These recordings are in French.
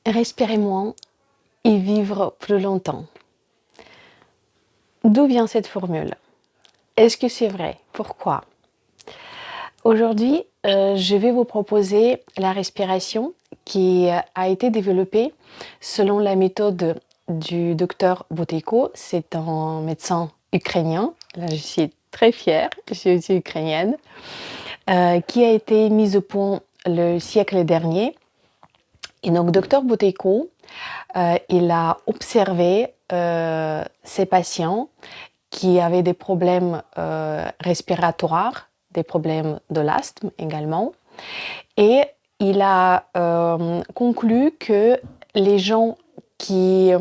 Respirer moins et vivre plus longtemps. D'où vient cette formule? Est-ce que c'est vrai? Pourquoi? Aujourd'hui, je vais vous proposer la respiration qui a été développée selon la méthode du docteur Buteyko. C'est un médecin ukrainien. Là, je suis très fière, je suis aussi ukrainienne, qui a été mise au point le siècle dernier. Et donc, docteur Buteyko, il a observé ces patients qui avaient des problèmes respiratoires, des problèmes de l'asthme également. Et il a conclu que les gens qui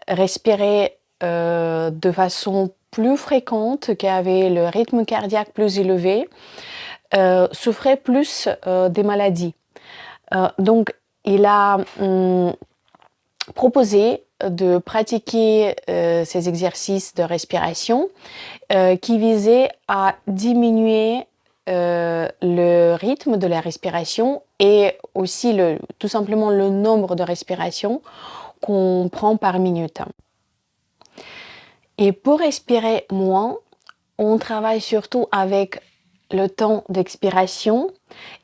respiraient de façon plus fréquente, qui avaient le rythme cardiaque plus élevé, souffraient plus des maladies. Donc, il a proposé de pratiquer ces exercices de respiration qui visaient à diminuer le rythme de la respiration et aussi tout simplement le nombre de respirations qu'on prend par minute. Et pour respirer moins, on travaille surtout avec le temps d'expiration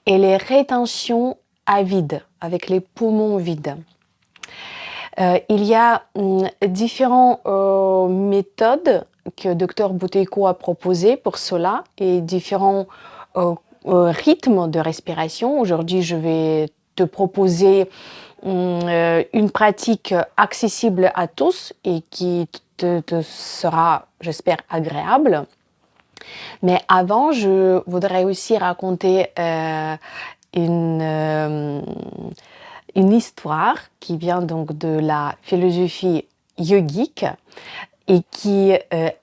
et les rétentions à vide, avec les poumons vides. Il y a différentes méthodes que Dr Buteyko a proposées pour cela et différents rythmes de respiration. Aujourd'hui, je vais te proposer une pratique accessible à tous et qui te sera, j'espère, agréable. Mais avant, je voudrais aussi raconter une histoire qui vient donc de la philosophie yogique et qui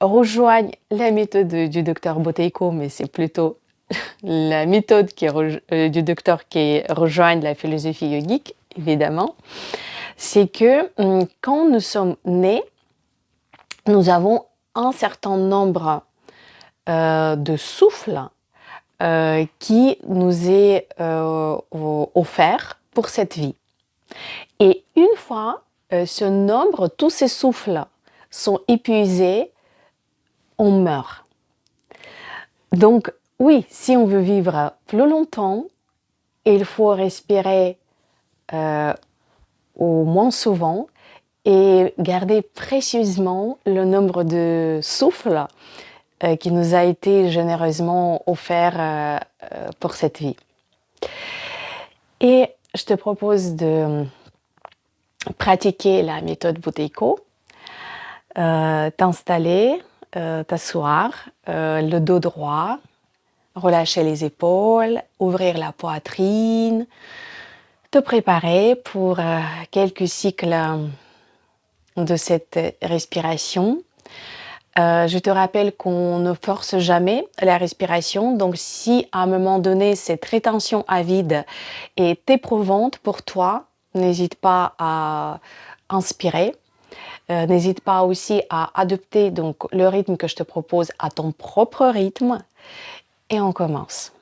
rejoint la méthode du docteur Buteyko, mais c'est plutôt la méthode du docteur qui rejoint la philosophie yogique, évidemment. C'est que quand nous sommes nés, nous avons un certain nombre de souffles qui nous est offert pour cette vie. Et une fois ce nombre, tous ces souffles sont épuisés, on meurt. Donc oui, si on veut vivre plus longtemps, il faut respirer au moins souvent et garder précieusement le nombre de souffles qui nous a été généreusement offert pour cette vie. Et je te propose de pratiquer la méthode Buteyko, t'installer, t'asseoir, le dos droit, relâcher les épaules, ouvrir la poitrine, te préparer pour quelques cycles de cette respiration. Je te rappelle qu'on ne force jamais la respiration, donc si à un moment donné cette rétention à vide est éprouvante pour toi, n'hésite pas à inspirer. N'hésite pas aussi à adopter donc le rythme que je te propose à ton propre rythme et on commence.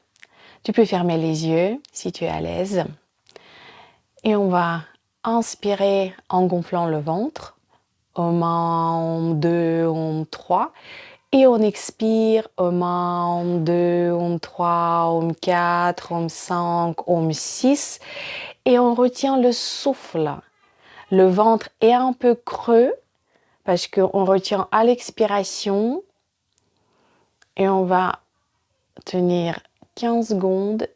Tu peux fermer les yeux si tu es à l'aise et on va inspirer en gonflant le ventre. Om 2, Om 3 et on expire Om 2, Om 3, Om 4, Om 5, Om 6 et on retient le souffle. Le ventre est un peu creux parce qu'on retient à l'expiration et on va tenir 15 secondes.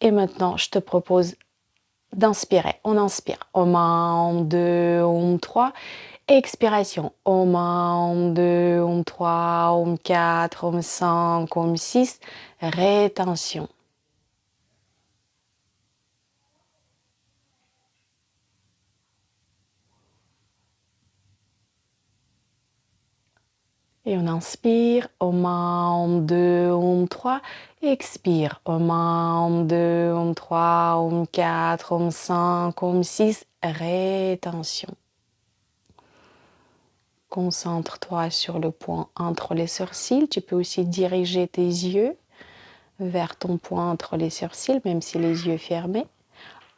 Et maintenant, je te propose d'inspirer. On inspire. Om 1, Om 2, Om 3. Expiration. Om 1, Om 2, Om 3, Om 4, Om 5, Om 6. Rétention. Et on inspire, Om 1, Om 2, Om 3, expire, Om 1, Om 2, Om 3, Om 4, Om 5, Om 6, rétention. Concentre-toi sur le point entre les sourcils, tu peux aussi diriger tes yeux vers ton point entre les sourcils, même si les yeux fermés.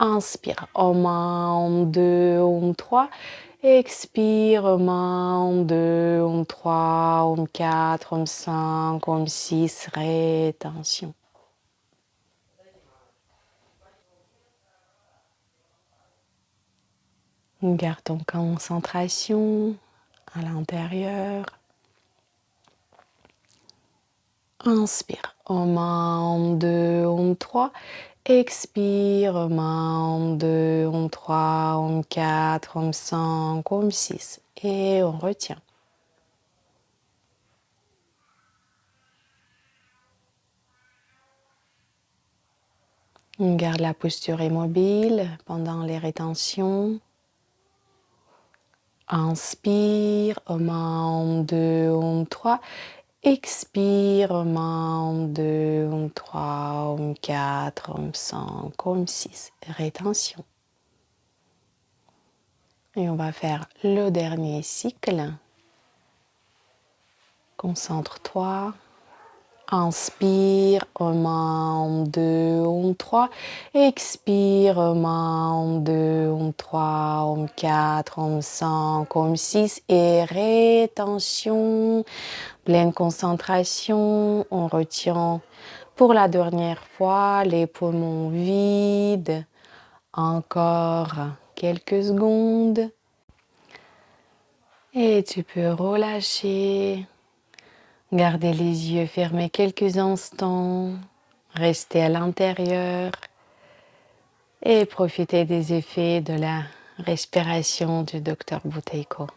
Inspire, Om 1, 2, Om 3. Expire, Om 1, Om 2, Om 3, Om 4, Om 5, Om 6. Rétention. Garde ton concentration à l'intérieur. Inspire, Om 1, Om 2, Om 3. Expire, Om 1, Om 2, Om 3, Om 4, Om 5, Om 6. Et on retient. On garde la posture immobile pendant les rétentions. Inspire, Om 1, Om 2, Om 3. Expire, Om 1, Om 2, Om 3, Om 4, Om 5, Om 6. Rétention. Et on va faire le dernier cycle. Concentre-toi. Inspire, Om 1, Om 2, Om 3. Expire, Om 1, Om 2, Om 3, Om 4, Om 5, Om 6. Et rétention. Pleine concentration. On retient pour la dernière fois les poumons vides. Encore quelques secondes. Et tu peux relâcher. Gardez les yeux fermés quelques instants, restez à l'intérieur et profitez des effets de la respiration du Dr Buteyko.